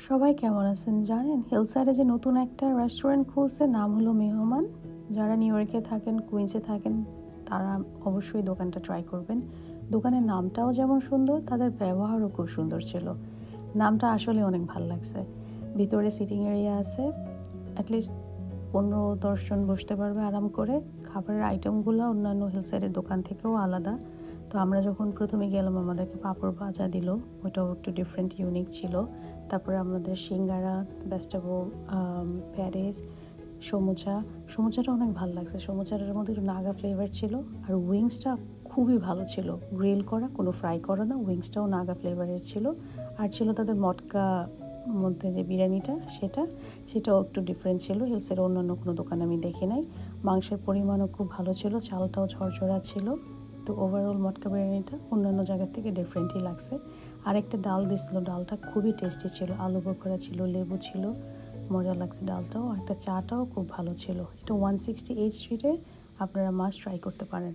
সবাই কেমন আছেন জানেন, হিলসাইডে যে নতুন একটা রেস্টুরেন্ট খুলছে, নাম হলো মেহমান। যারা নিউ ইয়র্কে থাকেন, কুইন্সে থাকেন, তারা অবশ্যই দোকানটা ট্রাই করবেন। দোকানের নামটাও যেমন সুন্দর, তাদের ব্যবহারও খুব সুন্দর ছিল। নামটা আসলে অনেক ভালো লাগছে। ভিতরে সিটিং এরিয়া আছে, অ্যাটলিস্ট 15-10 জন বসতে পারবে আরাম করে। খাবারের আইটেমগুলো অন্যান্য হিলসাইডের দোকান থেকেও আলাদা। তো আমরা যখন প্রথমে গেলাম, আমাদেরকে পাঁপড় ভাজা দিল, ওইটাও একটু ডিফারেন্ট, ইউনিক ছিল। তারপরে আমাদের সিঙ্গারা, ভেজিটেবল প্যাটিস, সমুচাটা অনেক ভালো লাগছে। সমুচাটার মধ্যে একটু নাগা ফ্লেভার ছিল। আর উইংসটা খুবই ভালো ছিল, গ্রিল করা, কোনো ফ্রাই করা না। উইংসটাও নাগা ফ্লেভারের ছিল। আর ছিল তাদের মটকা মধ্যে যে বিরিয়ানিটা, সেটাও একটু ডিফারেন্ট ছিল। হিলসের অন্যান্য কোনো দোকানে আমি দেখি নাই। মাংসের পরিমাণও খুব ভালো ছিল, চালটাও ঝরঝরা ছিল। তো ওভারঅল মটকা বিরিয়ানিটা অন্যান্য জায়গার থেকে ডিফারেন্টই লাগছে। আর একটা ডাল দিছিল, ডালটা খুবই টেস্টি ছিল, আলু বোখরা ছিল, লেবু ছিল, মজা লাগছে ডালটাও। আর একটা চাটাও খুব ভালো ছিল। এটা 168 স্ট্রিটে, আপনারা মাস্ট ট্রাই করতে পারেন।